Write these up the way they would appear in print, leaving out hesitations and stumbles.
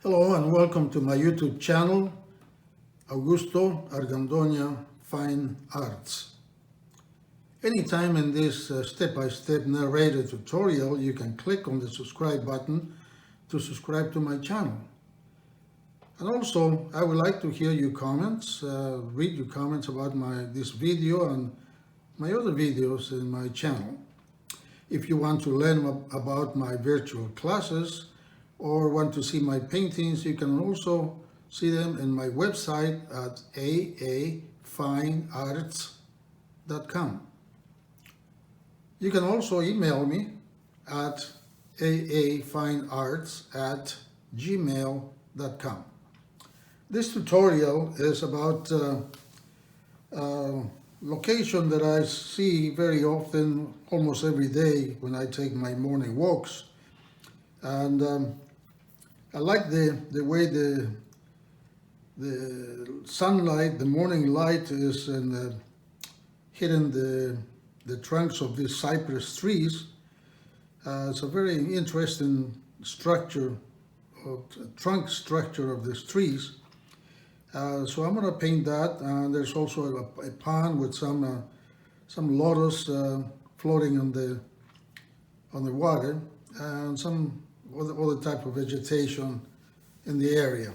Hello and welcome to my YouTube channel, Augusto Argandoña Fine Arts. Anytime in this step-by-step narrated tutorial, you can click on the subscribe button to subscribe to my channel. And also, I would like to hear your comments, read your comments about this video and my other videos in my channel. If you want to learn about my virtual classes, or want to see my paintings, you can also see them in my website at aafinearts.com. You can also email me at aafinearts@gmail.com. This tutorial is about a location that I see very often, almost every day when I take my morning walks. And I like the way the sunlight, the morning light is hitting the trunks of these cypress trees. It's a very interesting structure, trunk structure of these trees. So I'm going to paint that, and there's also a pond with some lotus floating on the water, and some other type of vegetation in the area.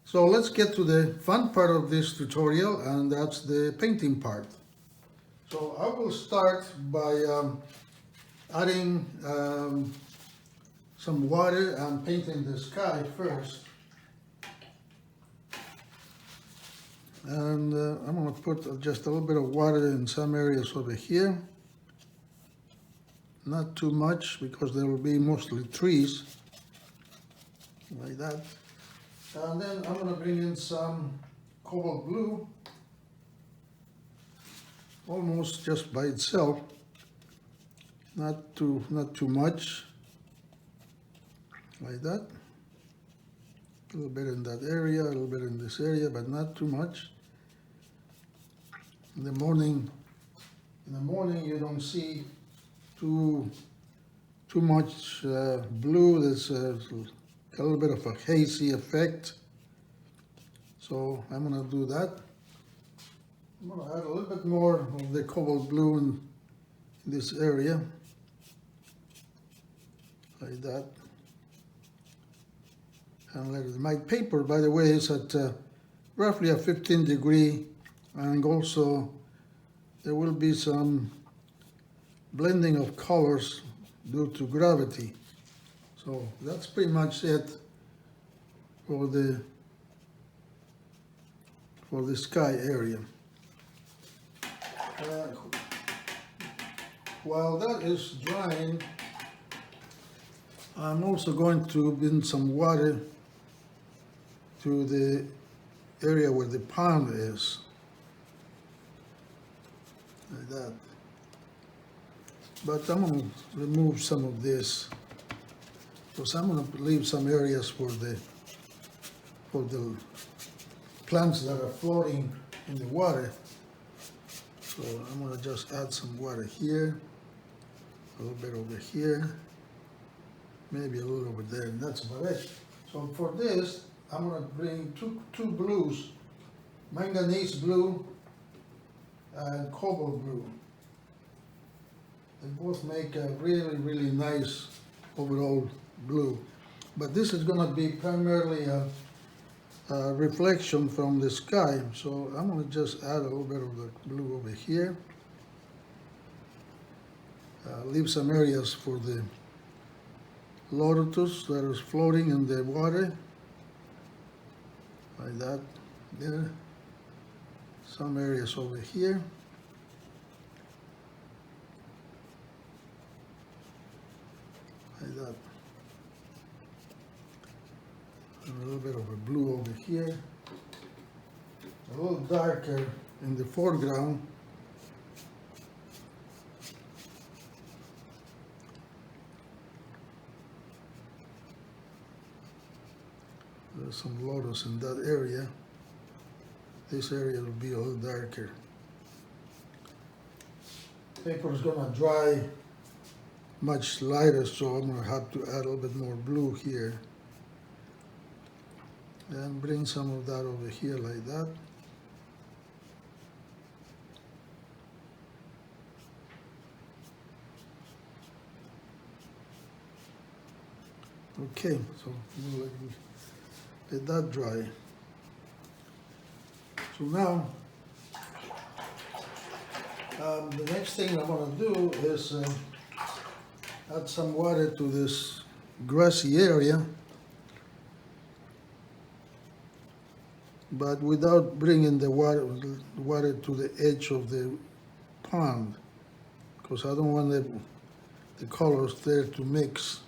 So let's get to the fun part of this tutorial, and that's the painting part. So I will start by adding some water and painting the sky first. And I'm going to put just a little bit of water in some areas over here. Not too much, because there will be mostly trees, like that. And then I'm going to bring in some cobalt blue, almost just by itself, not too much, like that. A little bit in that area, a little bit in this area, but not too much. In the morning you don't see too much blue. There's a little bit of a hazy effect. So I'm going to do that. I'm going to add a little bit more of the cobalt blue in this area, like that. And let it. My paper, by the way, is at roughly a 15-degree, and also there will be some blending of colors due to gravity. So that's pretty much it for the sky area. While that is drying, I'm also going to bring some water to the area where the pond is, like that. But I'm going to remove some of this, because I'm going to leave some areas for the plants that are floating in the water. So I'm going to just add some water here, a little bit over here, maybe a little over there, and that's about it. So for this, I'm going to bring two blues, manganese blue and cobalt blue. They both make a really, really nice overall blue. But this is going to be primarily a reflection from the sky. So I'm going to just add a little bit of the blue over here. Leave some areas for the lotus that is floating in the water, like that. There. Some areas over here. Like that. And a little bit of a blue over here. A little darker in the foreground. There's some lotus in that area. This area will be a little darker. Paper is going to dry much lighter, so I'm going to have to add a little bit more blue here. and bring some of that over here like that. Okay, so we'll let that dry. So now, the next thing I want to do is add some water to this grassy area, but without bringing the water to the edge of the pond, because I don't want the colors there to mix.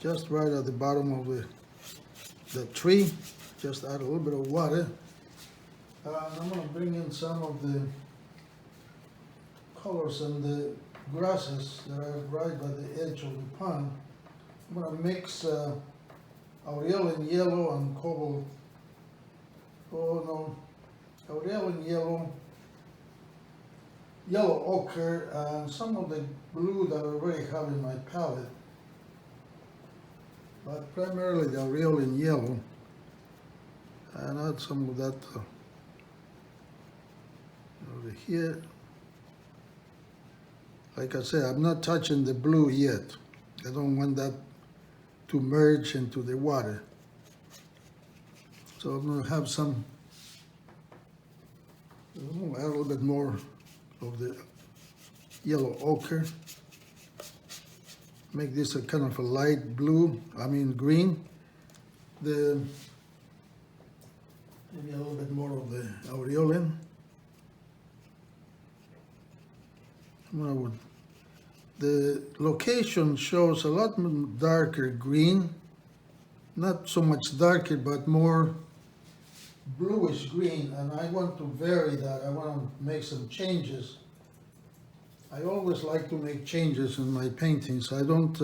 Just right at the bottom of the tree, just add a little bit of water. I'm going to bring in some of the colors and the grasses that are right by the edge of the pond. I'm going to mix aureolin yellow and cobalt, aureolin yellow, yellow ochre, and some of the blue that I already have in my palette, but primarily the aureolin yellow, and add some of that over here. Like I said, I'm not touching the blue yet. I don't want that to merge into the water. So I'm going to have some, I'm going to add a little bit more of the yellow ochre. Make this a kind of a light blue, green. Maybe a little bit more of the aureolin. The location shows a lot darker green, not so much darker, but more bluish green, and I want to vary that. I want to make some changes. I always like to make changes in my paintings. I don't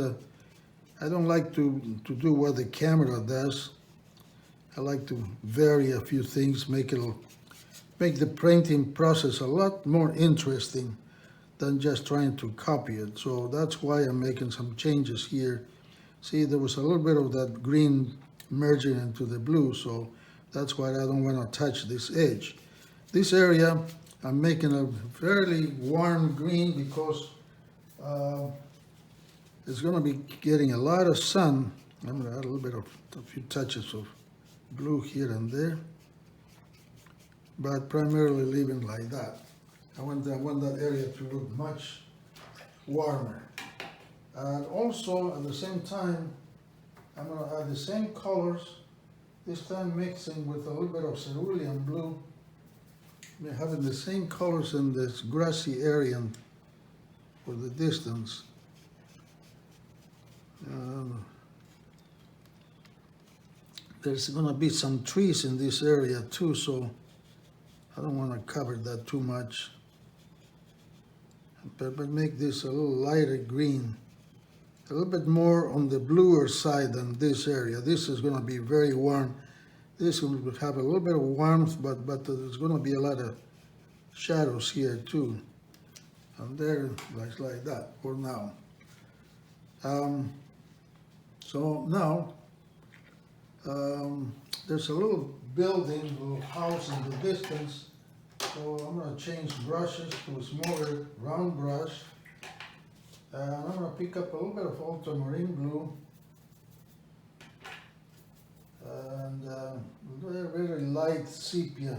like to do what the camera does. I like to vary a few things, make the painting process a lot more interesting than just trying to copy it. So that's why I'm making some changes here. See, there was a little bit of that green merging into the blue, so that's why I don't want to touch this edge. This area, I'm making a fairly warm green because it's going to be getting a lot of sun. I'm going to add a little bit of a few touches of blue here and there, but primarily leaving like that. I want that area to look much warmer. And also, at the same time, I'm going to add the same colors, this time mixing with a little bit of cerulean blue. We're having the same colors in this grassy area for the distance. There's going to be some trees in this area too, so I don't want to cover that too much. But make this a little lighter green, a little bit more on the bluer side than this area. This is going to be very warm. This will have a little bit of warmth, but there's going to be a lot of shadows here too. And there, like that for now. So now, there's a little building, a little house in the distance. So I'm going to change brushes to a smaller round brush. And I'm going to pick up a little bit of Ultramarine Bloom. And very light sepia.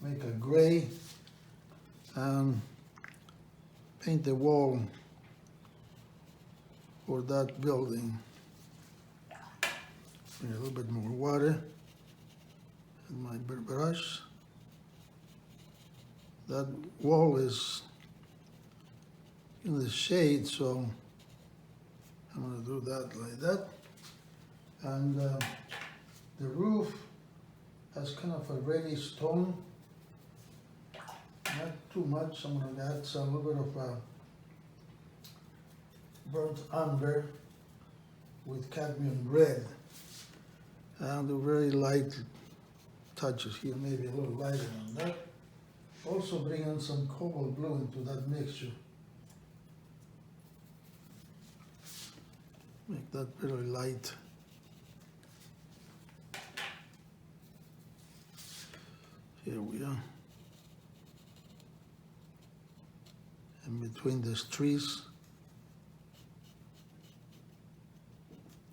Make a gray. And paint the wall for that building. Bring a little bit more water in my brush. That wall is in the shade, so I'm going to do that like that. And the roof has kind of a reddish tone, not too much. I'm going to add some little bit of burnt umber with cadmium red, and the very light touches here, maybe a little lighter than that. Also bring in some cobalt blue into that mixture. Make that very light. Here we are. In between these trees.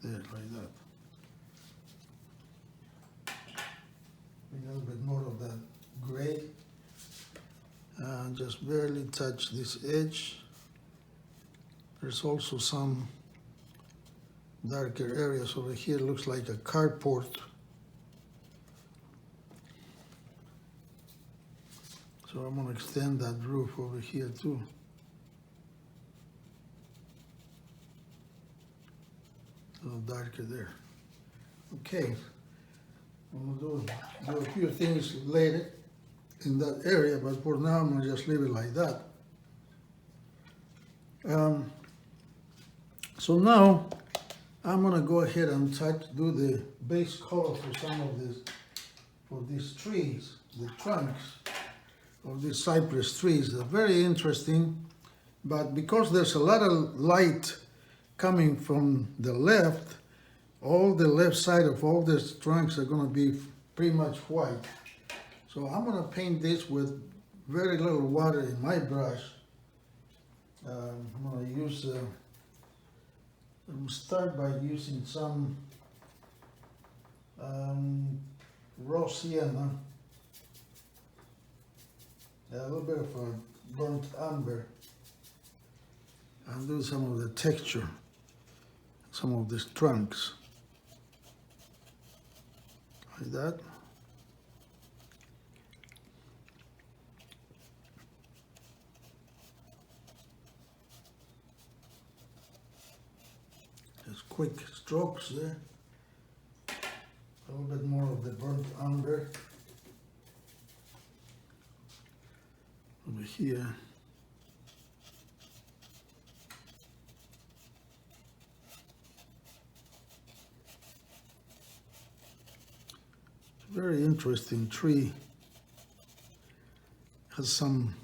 There, like that. A little bit more of that gray. And just barely touch this edge. There's also some darker areas over here. Looks like a carport. So I'm going to extend that roof over here too. A little darker there. Okay, I'm going to do a few things later in that area, but for now I'm going to just leave it like that. So now I'm going to go ahead and do the base color for some of this, for these trees, the trunks of these cypress trees. They're very interesting, but because there's a lot of light coming from the left, all the left side of all these trunks are going to be pretty much white. So I'm going to paint this with very little water in my brush. I'm going to use, start by using some raw sienna, a little bit of a burnt umber, and do some of the texture, some of these trunks, like that. Just quick strokes there. A little bit more of the burnt umber over here. Very interesting tree. Has some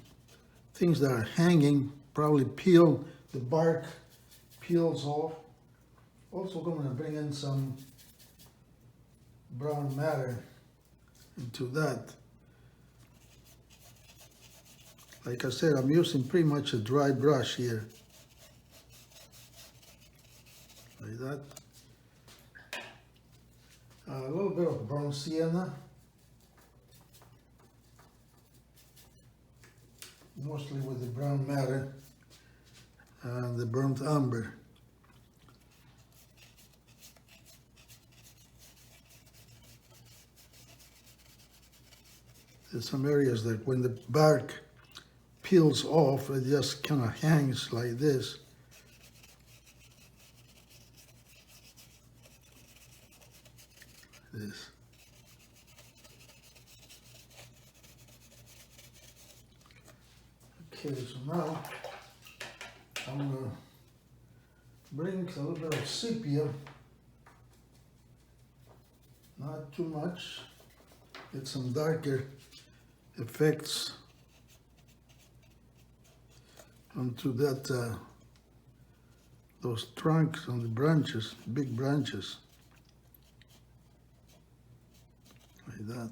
things that are hanging, probably peel, the bark peels off. Also going to bring in some brown matter into that. Like I said, I'm using pretty much a dry brush here. Like that. A little bit of brown sienna. Mostly with the brown matter and the burnt umber. There's some areas that when the bark peels off, it just kind of hangs like this. This. Okay, so now I'm going to bring a little bit of sepia, not too much, get some darker effects onto that, those trunks on the branches, big branches, like that.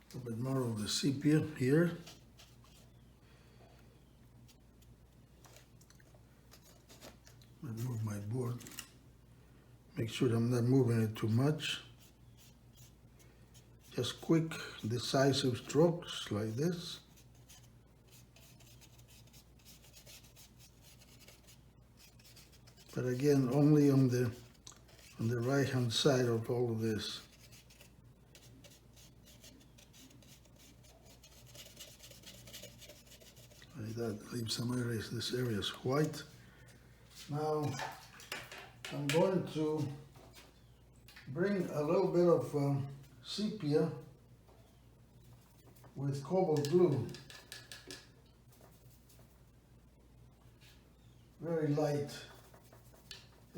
A little bit more of the sepia here. Move my board. Make sure I'm not moving it too much. Just quick, decisive strokes like this. But again, only on the right hand side of all of this. Like that, leave some areas, this area is white. Now, I'm going to bring a little bit of sepia with cobalt blue. Very light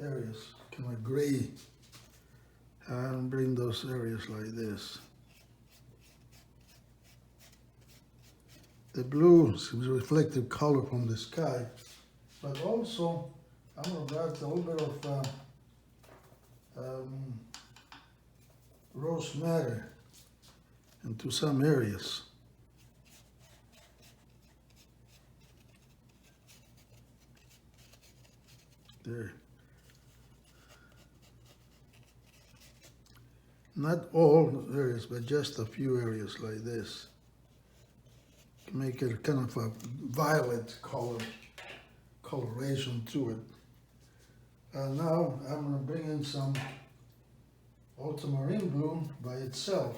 areas, kind of gray, and bring those areas like this. The blue is reflective color from the sky, but also I'm going to add a little bit of rose madder into some areas. There. Not all areas, but just a few areas like this. Make it kind of a violet coloration to it. And now I'm going to bring in some Ultramarine Bloom by itself.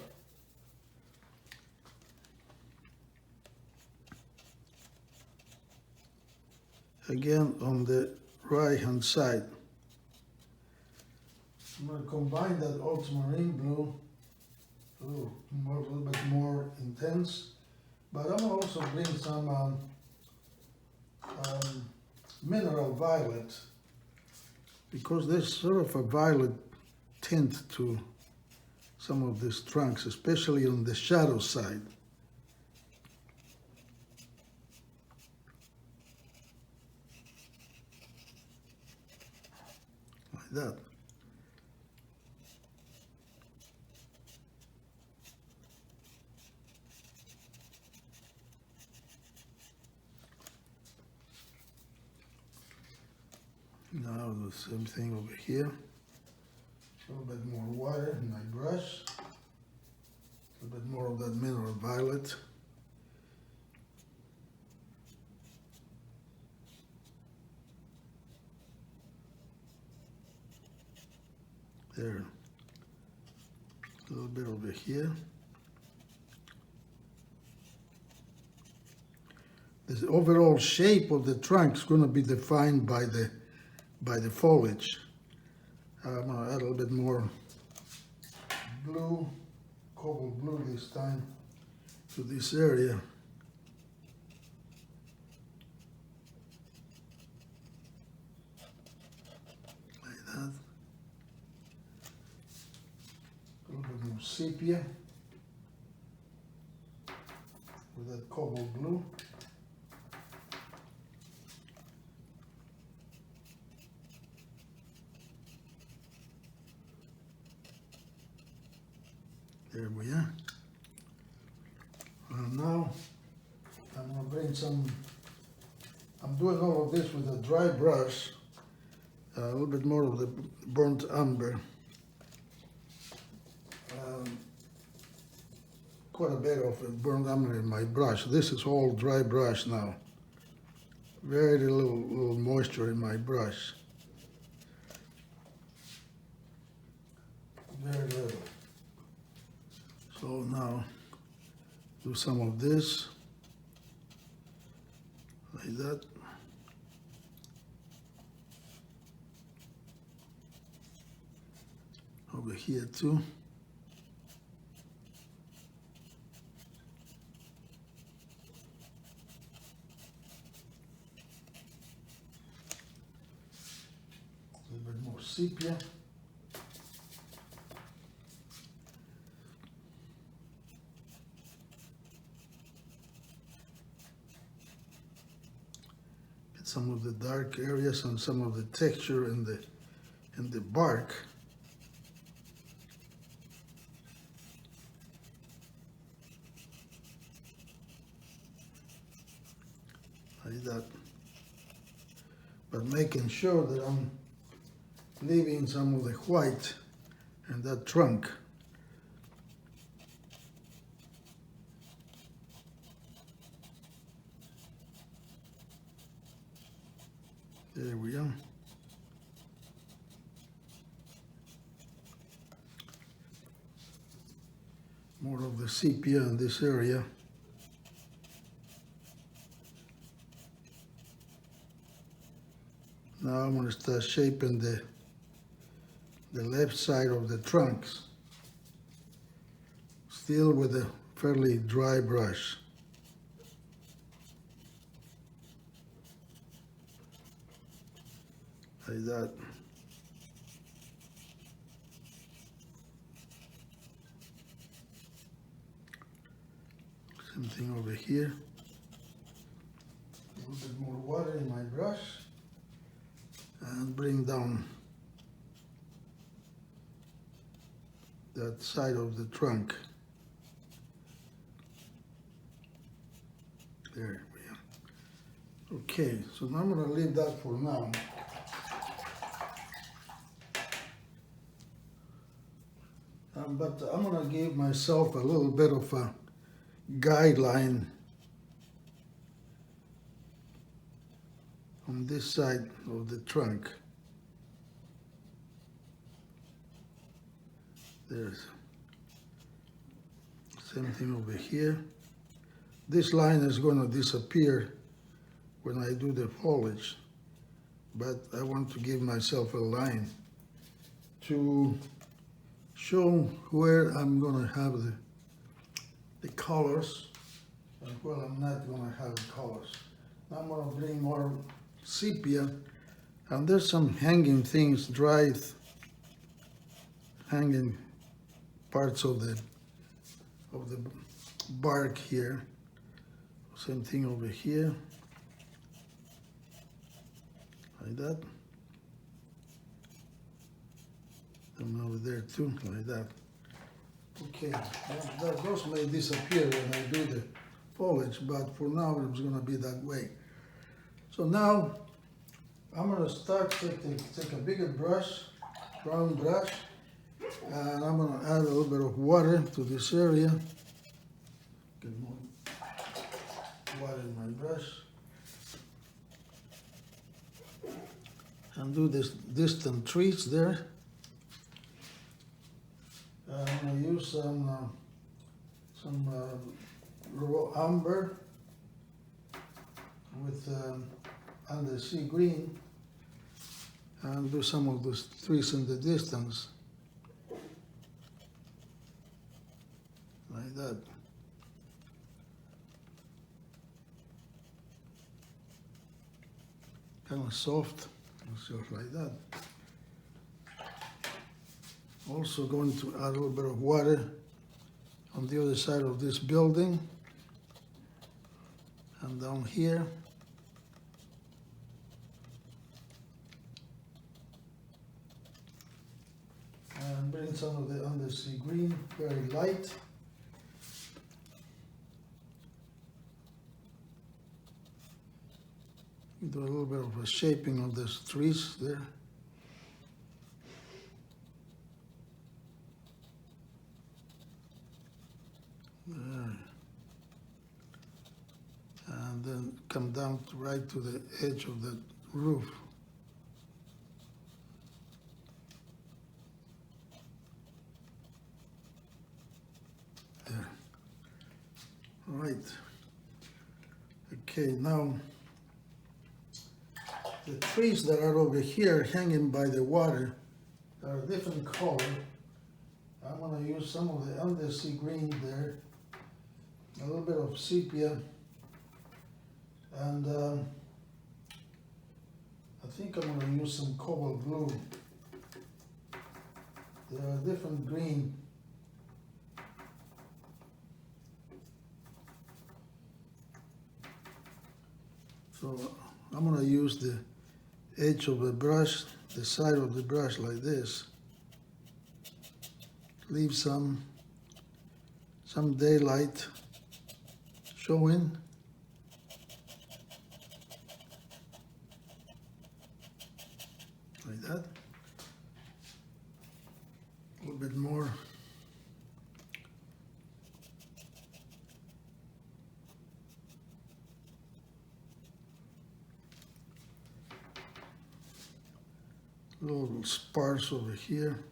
Again on the right hand side. I'm going to combine that Ultramarine Bloom a little bit more intense, but I'm going to also bring some mineral violet, because there's sort of a violet tint to some of these trunks, especially on the shadow side. Like that. Now the same thing over here. A little bit more water in my brush. A little bit more of that mineral violet. There. A little bit over here. The overall shape of the trunk is going to be defined by the foliage. I'm going to add a little bit more blue, cobalt blue this time, to this area. Like that. A little bit more sepia with that cobalt blue. There we are. And now I'm going to bring some, I'm doing all of this with a dry brush, a little bit more of the burnt umber, quite a bit of burnt umber in my brush. This is all dry brush now. Very little moisture in my brush. Very little. So now do some of this, like that. Over here too. A little bit more sepia. Some of the dark areas and some of the texture in the bark. Like that. But making sure that I'm leaving some of the white in that trunk. There we are. More of the sepia in this area. Now I'm going to start shaping the left side of the trunks, still with a fairly dry brush. Like that. Something over here. A little bit more water in my brush. And bring down that side of the trunk. There we are. Okay, so now I'm going to leave that for now. But I'm going to give myself a little bit of a guideline on this side of the trunk. There's same thing over here. This line is going to disappear when I do the foliage, but I want to give myself a line to show where I'm going to have the colors and where I'm not going to have the colors. Now I'm going to bring more sepia, and there's some hanging things, dried hanging parts of the bark here. Same thing over here, like that. And over there too, like that. Okay, those may disappear when I do the foliage, but for now it's going to be that way. So now I'm going to start take a bigger brush, round brush, and I'm going to add a little bit of water to this area. Get more water in my brush. And do this distant trees there. I'm going to use some raw amber with undersea green and do some of those trees in the distance, like that. Kind of soft, just like that. Also going to add a little bit of water on the other side of this building and down here. And bring some of the undersea green, very light. Do a little bit of a shaping of these trees there. There. And then come down right to the edge of the roof. There. All right. Okay, now the trees that are over here hanging by the water are a different color. I'm going to use some of the undersea green there, a little bit of sepia, and I think I'm going to use some cobalt blue. There are different green. So I'm going to use the edge of the brush, the side of the brush like this. Leave some daylight showing. Like that. A little bit more. A little sparse over here.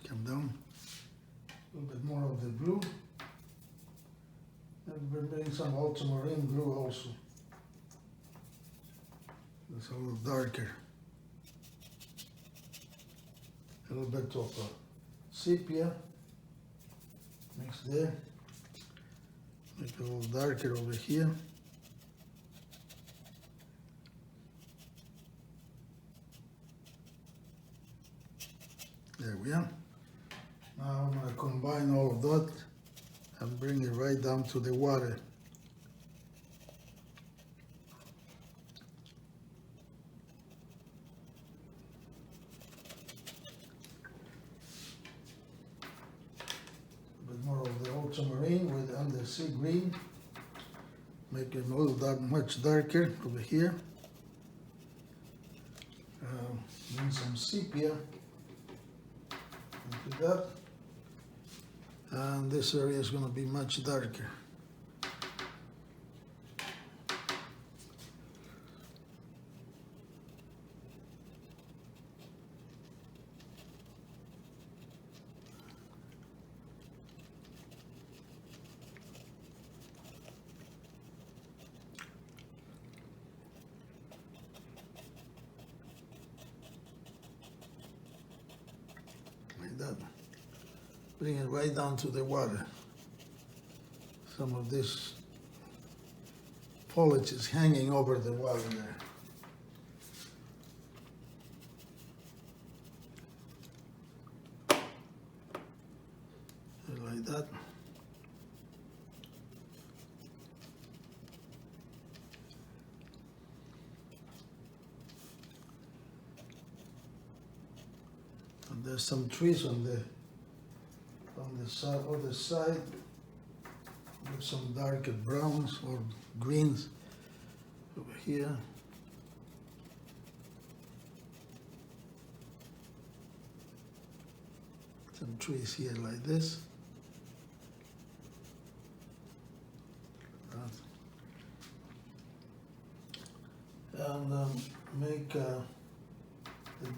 Come down. A little bit more of the blue. And we're putting some ultramarine blue also. It's a little darker. A little bit of sepia mixed there. Make it a little darker over here. There we are. Now I'm going to combine all of that and bring it right down to the water. A bit more of the ultramarine with undersea green, make it a little much darker over here. Need some sepia into that, and this area is going to be much darker. That. Bring it right down to the water. Some of this foliage is hanging over the water there. Like that. There's some trees on the other side with some darker browns or greens over here. Some trees here like this. And make the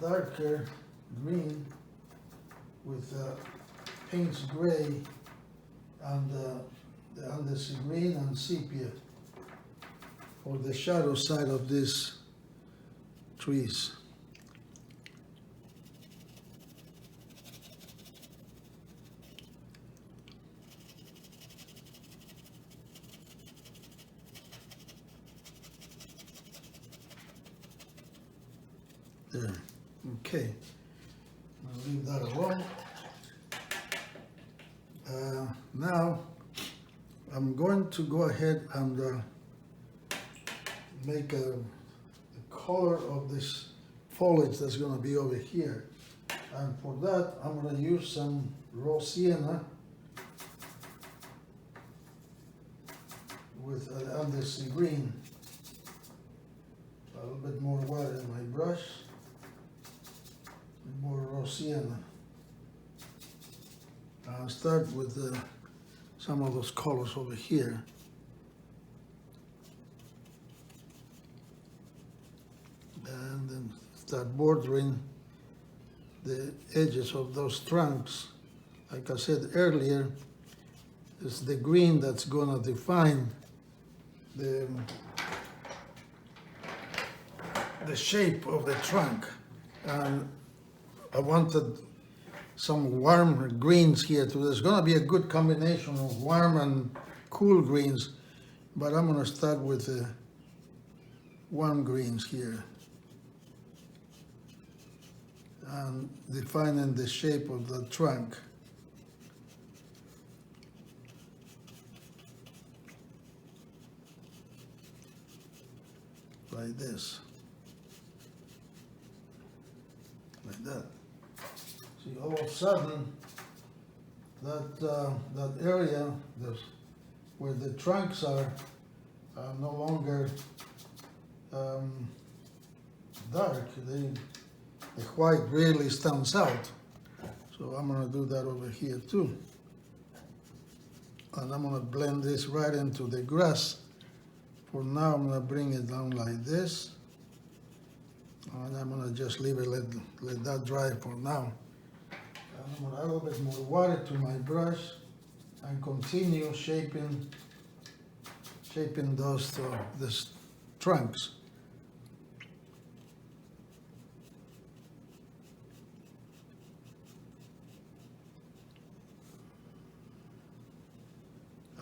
darker green with Payne's gray and the undersea green and sepia for the shadow side of these trees. There, okay. I'll leave that alone. Now I'm going to go ahead and make the color of this foliage that's going to be over here. And for that, I'm going to use some raw sienna with undersea green. A little bit more water in my brush. More raw sienna. I'll start with some of those colors over here. And then start bordering the edges of those trunks. Like I said earlier, it's the green that's going to define the shape of the trunk. And I wanted some warm greens here too. There's going to be a good combination of warm and cool greens, but I'm going to start with the warm greens here and defining the shape of the trunk. Like this. Like that. See, all of a sudden, that area where the trunks are no longer dark. The white really stands out. So I'm going to do that over here too. And I'm going to blend this right into the grass. For now, I'm going to bring it down like this. And I'm going to just leave it, let that dry for now. And I'm going to add a little bit more water to my brush and continue shaping these trunks.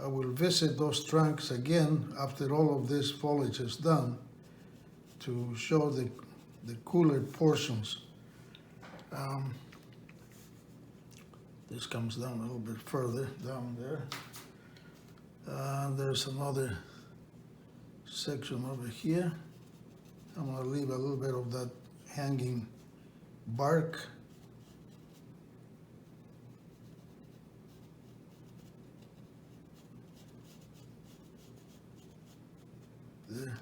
I will visit those trunks again after all of this foliage is done to show the cooler portions. This comes down a little bit further down there. And there's another section over here. I'm going to leave a little bit of that hanging bark. There.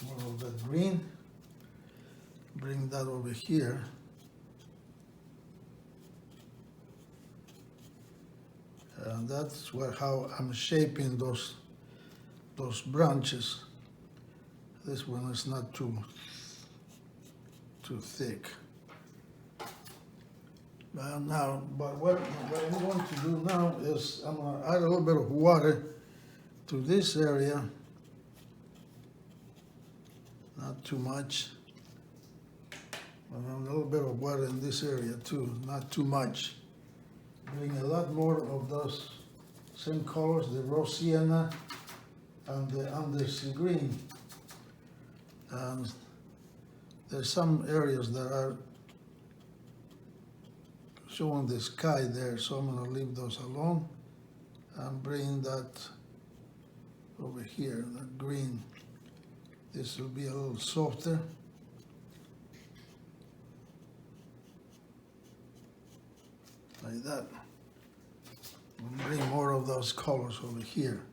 More of that green. Bring that over here. And that's how I'm shaping those branches. This one is not too thick. But what I'm going to do now is I'm going to add a little bit of water to this area. Not too much. And a little bit of water in this area too, not too much. Bring a lot more of those same colors, the raw sienna and the undersea green. And there's some areas that are showing the sky there, so I'm going to leave those alone and bring that over here, that green. This will be a little softer. Like that. We'll bring more of those colors over here.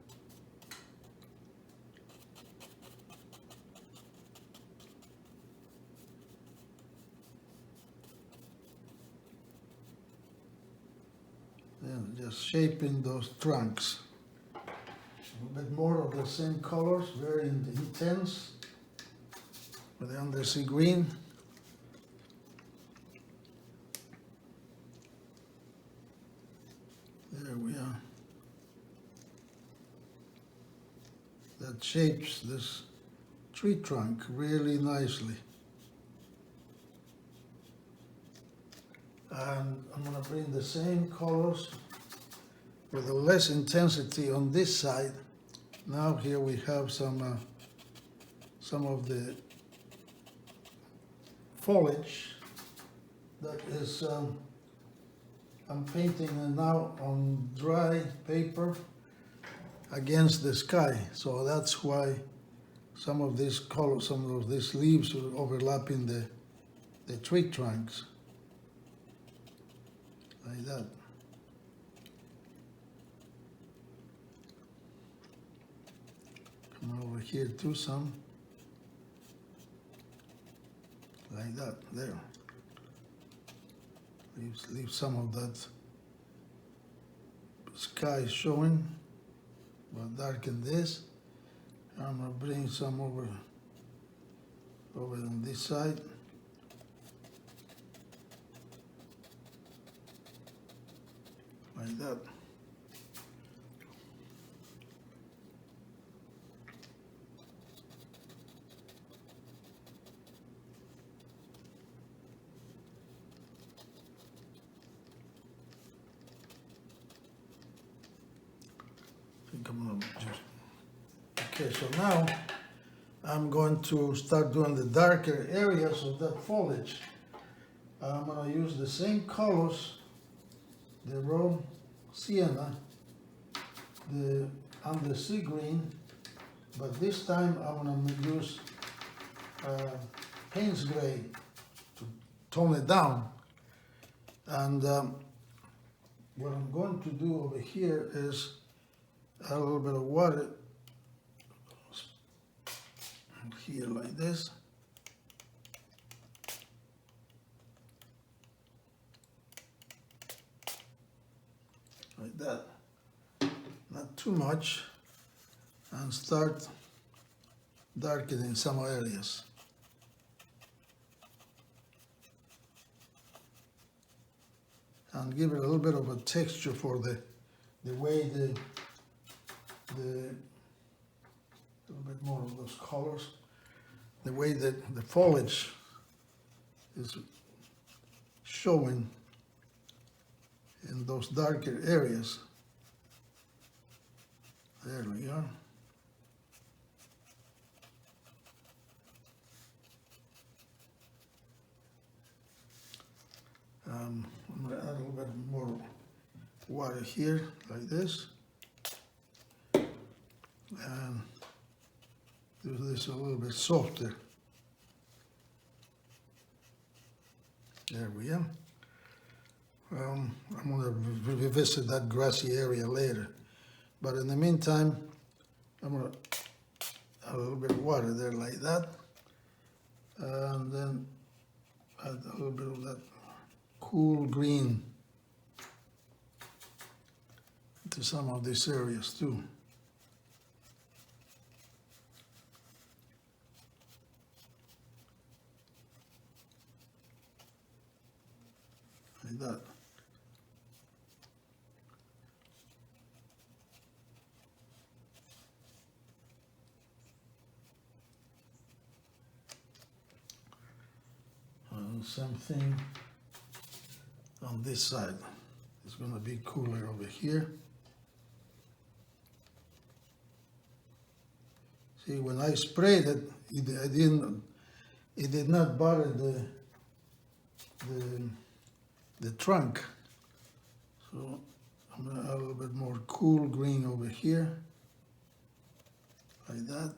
Then just shaping those trunks. A little bit more of the same colors, very intense, with the undersea green. There we are. That shapes this tree trunk really nicely. And I'm going to bring the same colors with a less intensity on this side. Now here we have some of the foliage that is I'm painting it now on dry paper against the sky. So that's why some of these colors, some of these leaves are overlapping the tree trunks. Like that. Come over here too some. Like that, there. Leave some of that sky showing, but darken this. I'm gonna bring some over on this side. Like that. Okay, so now I'm going to start doing the darker areas of that foliage. I'm going to use the same colors, the raw sienna, the undersea green, but this time I'm going to use Payne's gray to tone it down. And what I'm going to do over here is add a little bit of water here like this. Like that. Not too much. And start darkening some areas. And give it a little bit of a texture for the way a little bit more of those colors, the way that the foliage is showing in those darker areas. There we are. I'm going to add a little bit more water here, like this. And do this a little bit softer. There we are. I'm going to revisit that grassy area later. But in the meantime, I'm going to add a little bit of water there like that. And then add a little bit of that cool green to some of these areas too. Like that. Same thing on this side. It's going to be cooler over here. See, when I sprayed it, it did not bother the trunk. So I'm going to add a little bit more cool green over here, like that.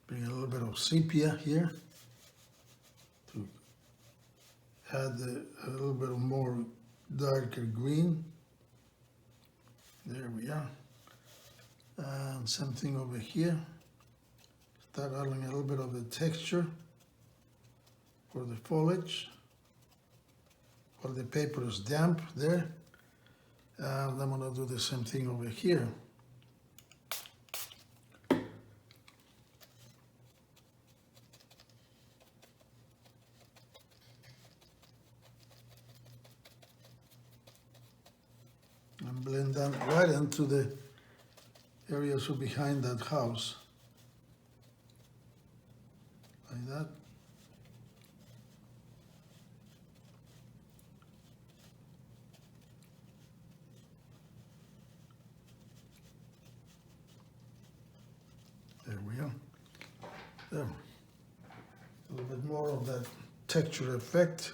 Bring a little bit of sepia here to add a little bit of more darker green. There we are. And something over here. Start adding a little bit of the texture for the foliage. While the paper is damp there. And I'm going to do the same thing over here. And blend that right into the areas behind that house. Like that. There we are. There. A little bit more of that texture effect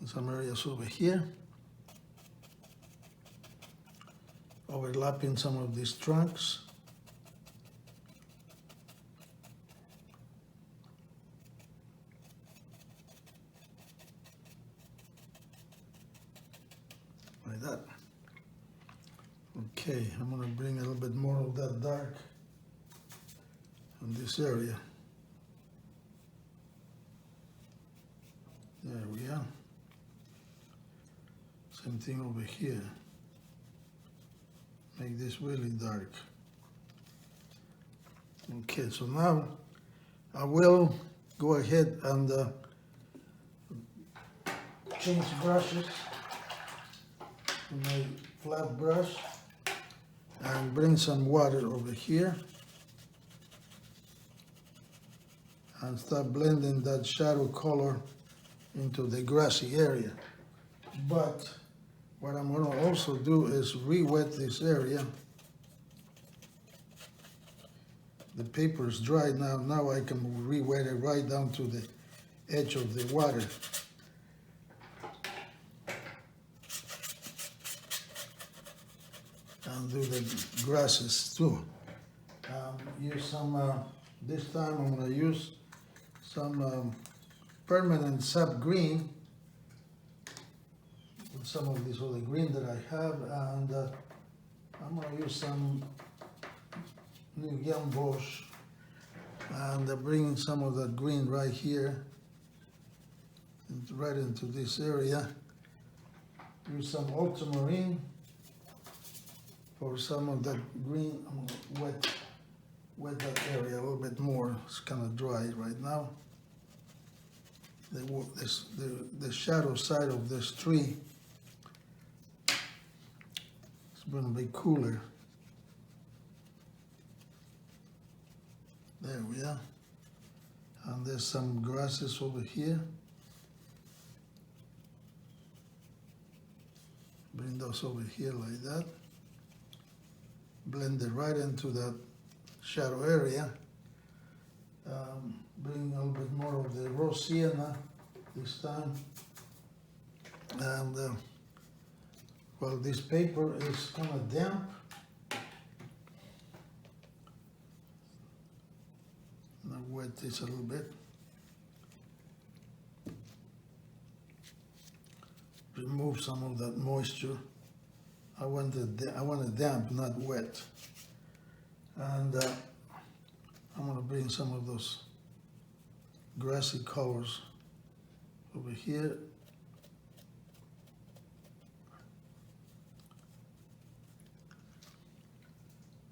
in some areas over here. Overlapping some of these trunks. Like that. Okay, I'm going to bring a little bit more of that dark on this area. There we are. Same thing over here. Make this really dark. Okay, so now I will go ahead and change brushes to my flat brush and bring some water over here and start blending that shadow color into the grassy area. But what I'm going to also do is re-wet this area. The paper is dry now. Now I can re-wet it right down to the edge of the water. And do the grasses too. Use some, this time I'm going to use some permanent sap green. Some of this other green that I have, and I'm going to use some new young bush and bring some of that green right here, right into this area. Use some ultramarine for some of that green. I'm going to wet that area a little bit more. It's kind of dry right now. The shadow side of this tree is going to be cooler. There we are. And there's some grasses over here. Bring those over here like that. blend it right into that shadow area. Bring a little bit more of the raw sienna this time. And well, this paper is kind of damp. Now wet this a little bit. Remove some of that moisture. I want it damp, not wet. And I'm going to bring some of those grassy colors over here.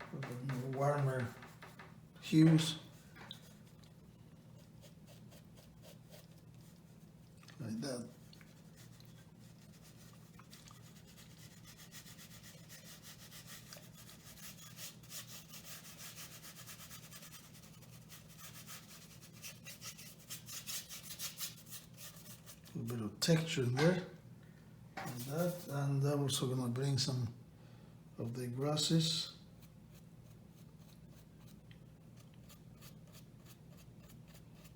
A little bit more warmer hues. Like that. A little bit of texture in there, like that. And I'm also going to bring some of the grasses.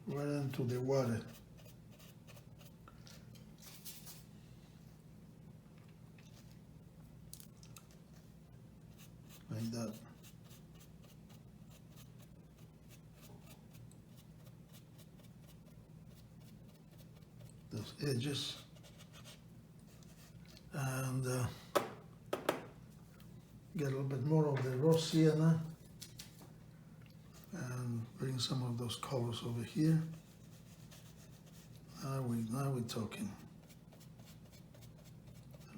Right into the water. Like that. Those edges. And get a little bit more of the raw sienna. And bring some of those colors over here. Now we're talking.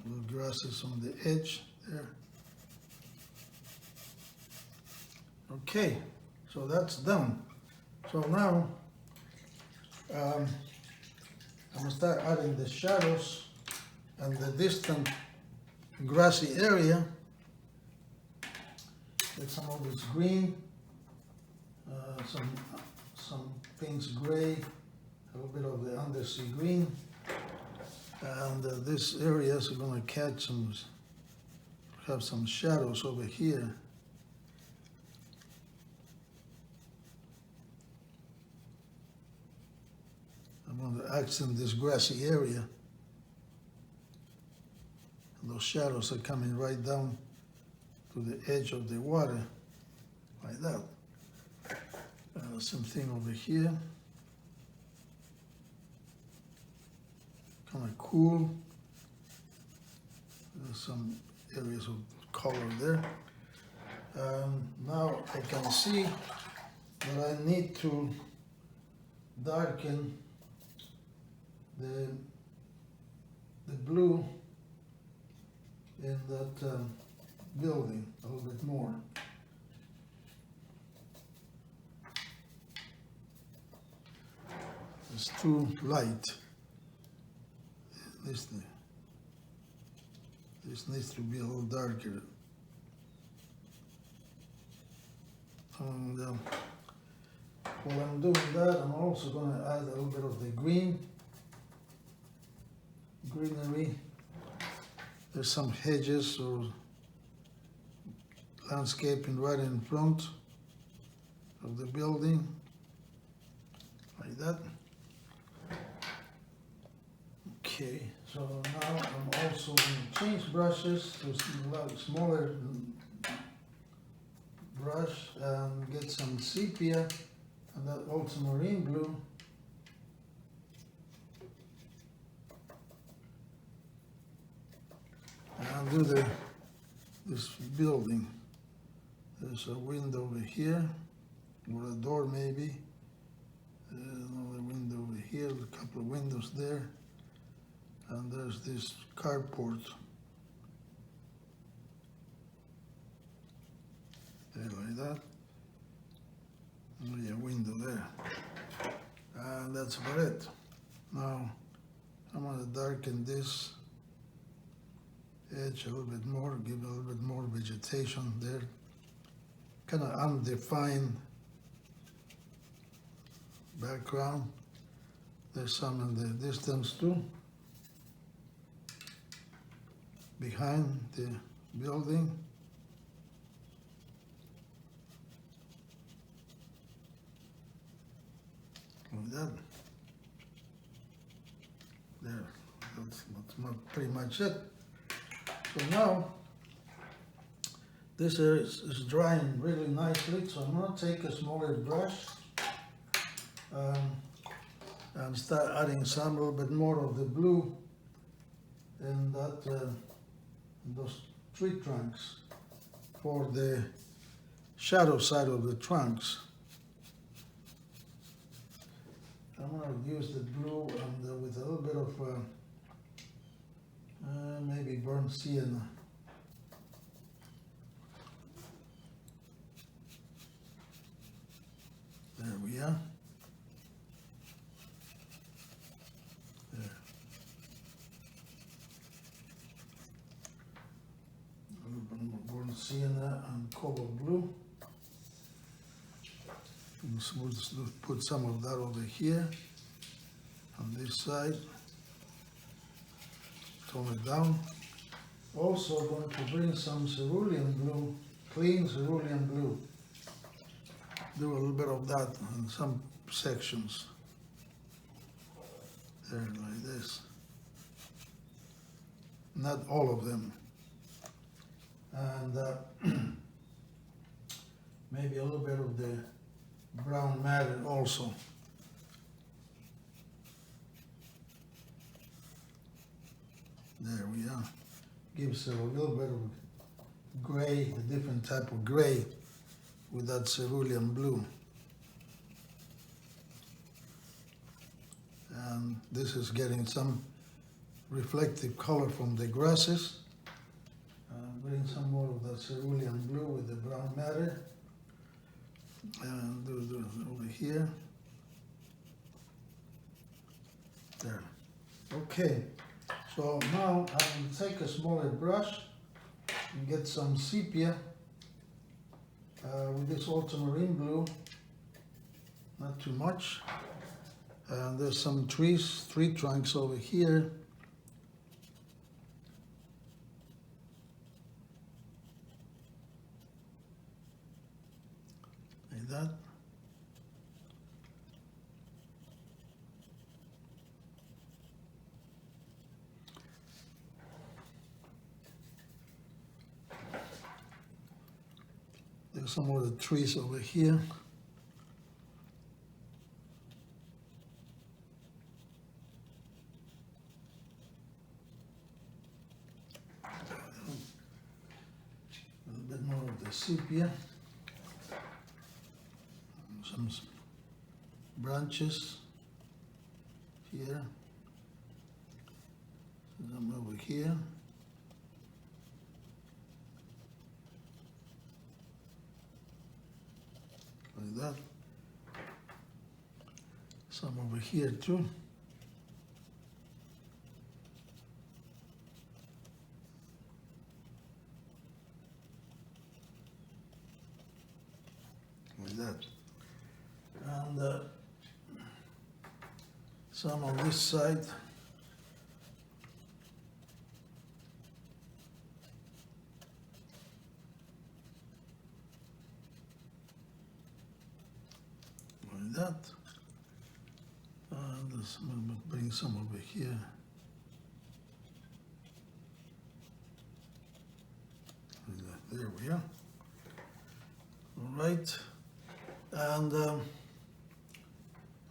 Little grasses on the edge there. Okay, so that's done. So now I'm gonna start adding the shadows and the distant grassy area. Get some of this green. Some pinks gray, a little bit of the undersea green, and this area is going to have some shadows over here. I'm going to accent this grassy area. And those shadows are coming right down to the edge of the water, like that. Same thing over here. Kind of cool. There's some areas of color there. Now I can see that I need to darken the blue in that building a little bit more. It's too light. This needs to be a little darker. And while I'm doing that, I'm also going to add a little bit of the greenery. There's some hedges or landscaping right in front of the building, like that. Okay, so now I'm also going to change brushes to a smaller brush and get some sepia and that ultramarine bloom. And I'll do this building. There's a window over here, or a door maybe. Another window over here, a couple of windows there. And there's this carport. There, like that. Only a window there. And that's about it. Now, I'm going to darken this edge a little bit more, give a little bit more vegetation there. Kind of undefined background. There's some in the distance too. Behind the building. like that. There, that's pretty much it. So now, this is drying really nicely, so I'm going to take a smaller brush and start adding some little bit more of the blue in those tree trunks for the shadow side of the trunks. I'm going to use the blue and with a little bit of maybe burnt sienna. There we are. There. A little bit more burnt sienna and cobalt blue. And so we'll just put some of that over here on this side. Tone it down. Also going to bring some cerulean blue, clean cerulean blue. Do a little bit of that in some sections. There, like this. Not all of them. And maybe a little bit of the brown matter also. There we are. Gives a little bit of gray, a different type of gray with that cerulean blue. And this is getting some reflective color from the grasses. Bring some more of that cerulean blue with the brown matter. And do it over here. There. Okay. So now I will take a smaller brush and get some sepia with this ultramarine blue. Not too much. And there's some tree trunks over here. Like that. There's some of the trees over here. A little bit more of the sepia. Some branches here. Some over here. Like that. Some over here too. Like that. And some on this side. Like that. And we'll bring some over here. Like that. There we are. All right. And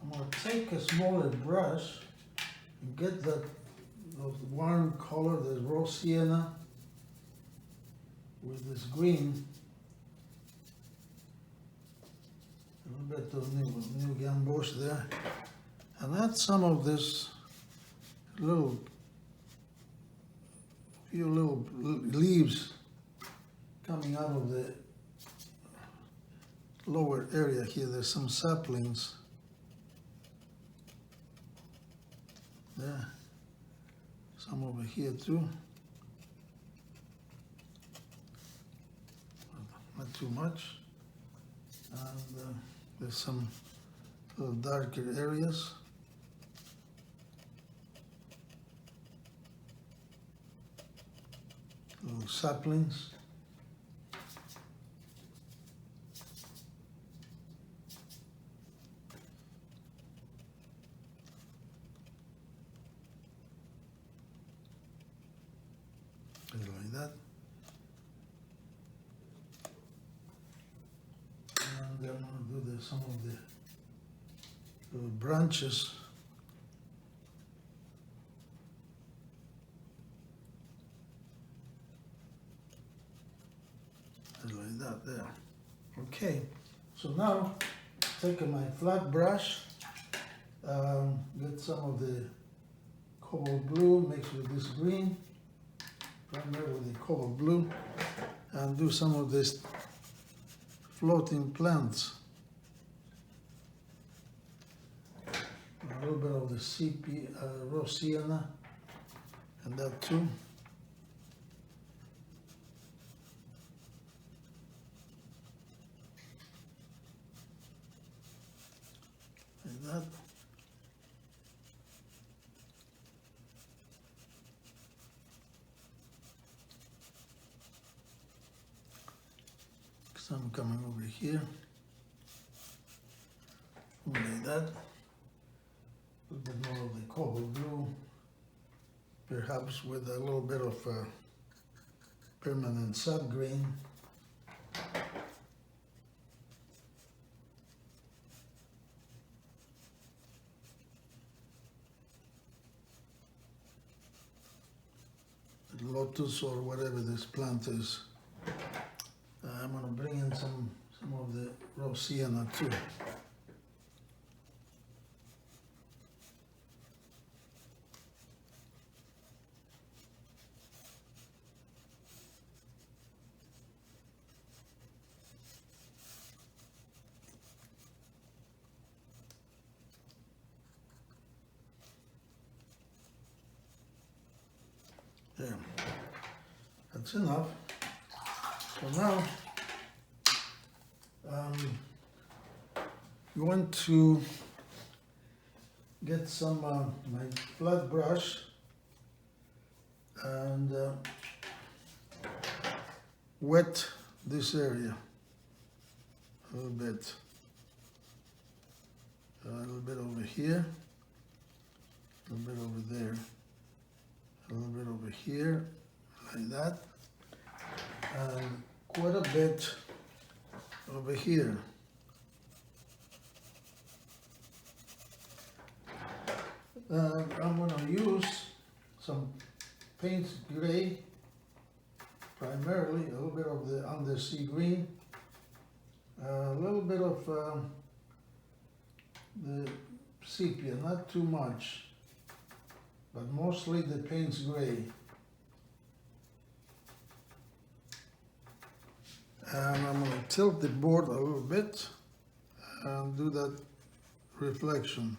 I'm going to take a smaller brush and get that warm color, the raw sienna, with this green. A little bit of new gamboge there. And add some of this few little leaves coming out of the lower area here. There's some saplings there, some over here too, not too much. And there's some little darker areas. Little saplings. And then I'm going to do some of the little branches. Like that there. Okay, so now take my flat brush, get some of the cobalt blue mixed with this green, primarily the cobalt blue, and do some of this floating plants. A little bit of the raw sienna, and that too. Like that. Some coming over here, like that. A little bit more of the cobalt blue, perhaps with a little bit of permanent subgreen. Lotus or whatever this plant is. I'm going to bring in some of the raw sienna too. There, that's enough. So now you want to get some my flat brush and wet this area a little bit over here, a little bit over there, a little bit over here, like that, and quite a bit over here. I'm going to use some paint gray, primarily a little bit of the undersea green, a little bit of the sepia, not too much, but mostly the paint's gray. And I'm going to tilt the board a little bit and do that reflection.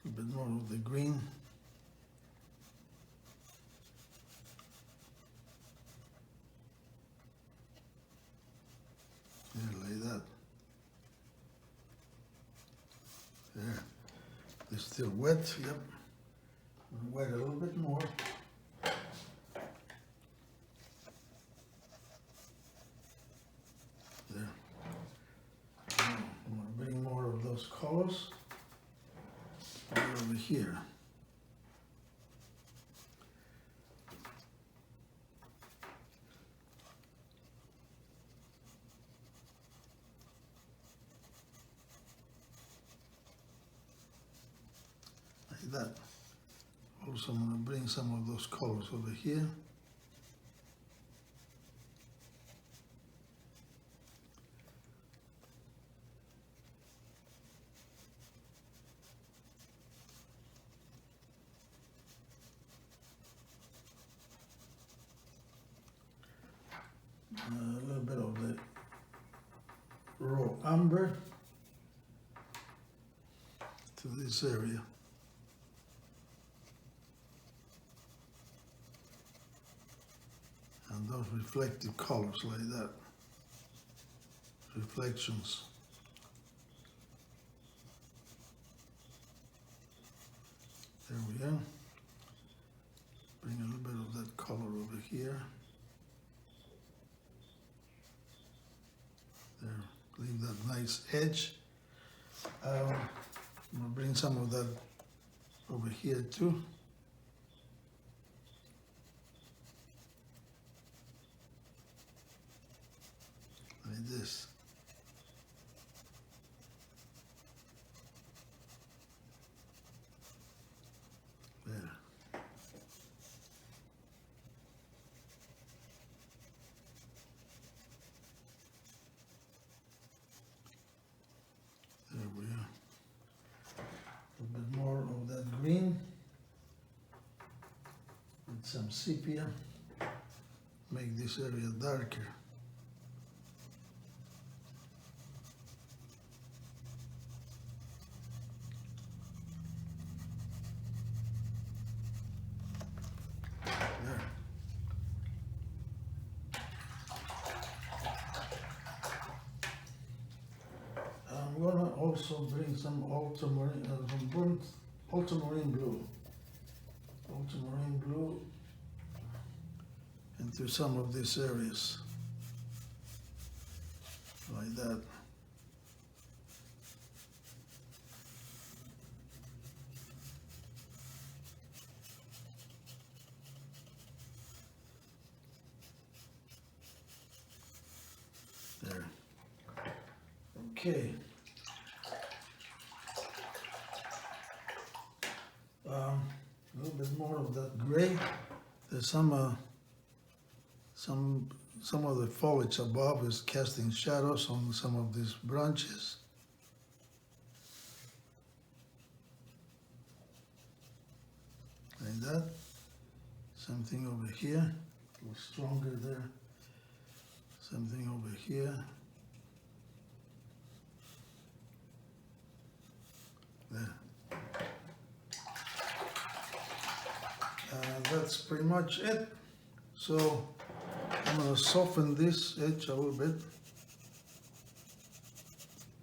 A bit more of the green. Yeah, like that. There. It's still wet, yep. Wet a little bit more. There. Now, I'm going to bring more of those colors over here. Like that. Also, I'm going to bring some of those colors over here. A little bit of the raw umber to this area. And those reflective colors like that. Reflections. There we are. Bring a little bit of that color over here. There, leave that nice edge. I'm gonna bring some of that over here too. Like this. There. There we are. A little bit more of that green with some sepia. Make this area darker. There. I'm gonna also bring some ultramarine blue. Ultramarine blue into some of these areas. Like that. There. Okay. A little bit more of that gray. There's some of the foliage above is casting shadows on some of these branches. Like that. Something over here, a little stronger there. Something over here. There. That's pretty much it. So I'm going to soften this edge a little bit.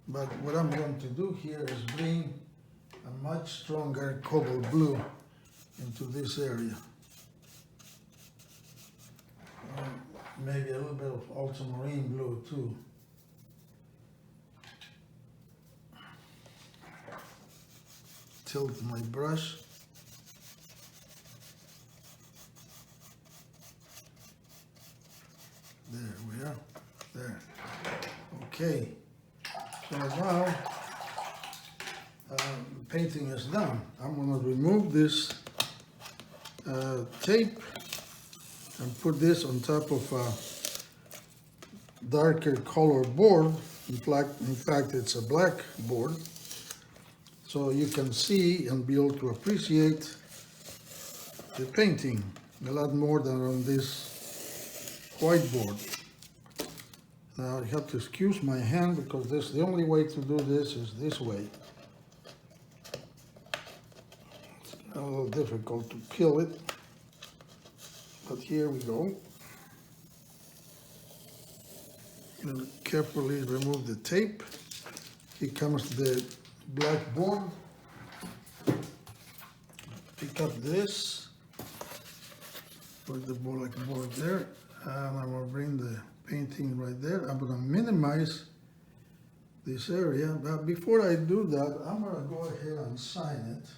But what I'm going to do here is bring a much stronger cobalt blue into this area. Maybe a little bit of ultramarine blue too. Tilt my brush. There we are. There. Okay. So now painting is done. I'm going to remove this tape and put this on top of a darker color board. In fact, it's a black board. So you can see and be able to appreciate the painting a lot more than on this whiteboard. Now you have to excuse my hand because the only way to do this is this way. It's a little difficult to peel it, but here we go. And carefully remove the tape. Here comes the black board. Pick up this, put the black board there, and I'm going to bring the painting right there. I'm going to minimize this area, but before I do that, I'm going to go ahead and sign it.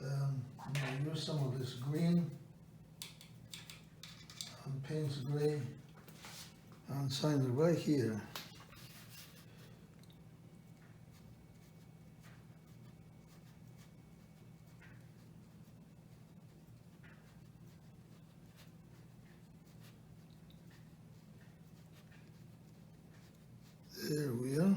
I'm going to use some of this green and Payne's gray and sign it right here. There we are.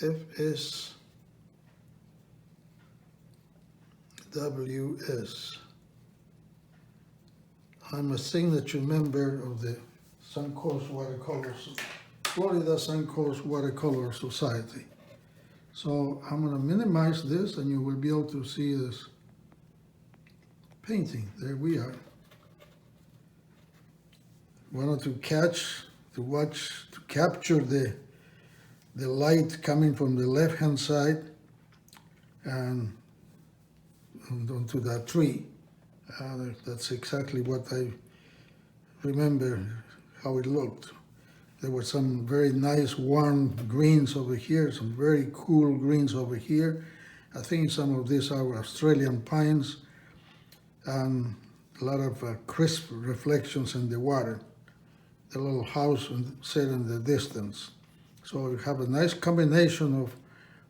FSWS. I'm a signature member of the Suncoast Watercolors, Florida Suncoast Watercolor Society. So I'm going to minimize this and you will be able to see this painting. There we are. Wanted to capture the light coming from the left-hand side and onto that tree. That's exactly what I remember how it looked. There were some very nice warm greens over here, some very cool greens over here. I think some of these are Australian pines, and a lot of crisp reflections in the water. The little house set in the distance. So you have a nice combination of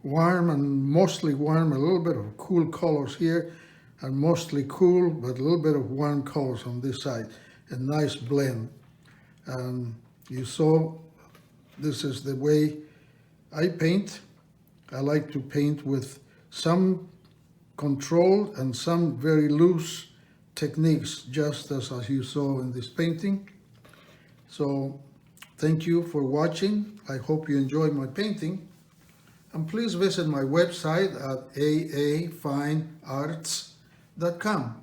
warm and mostly warm, a little bit of cool colors here, and mostly cool, but a little bit of warm colors on this side. A nice blend. You saw, this is the way I paint. I like to paint with some control and some very loose techniques, just as you saw in this painting. So thank you for watching. I hope you enjoyed my painting. And please visit my website at aafinearts.com.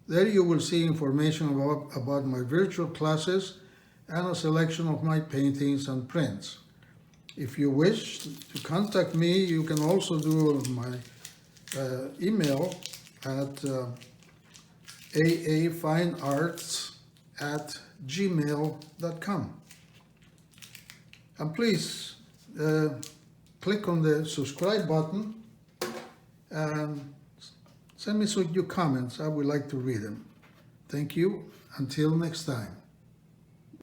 There you will see information about my virtual classes and a selection of my paintings and prints. If you wish to contact me, you can also do my email at aafinearts@gmail.com. And please click on the subscribe button and send me your comments. I would like to read them. Thank you. Until next time.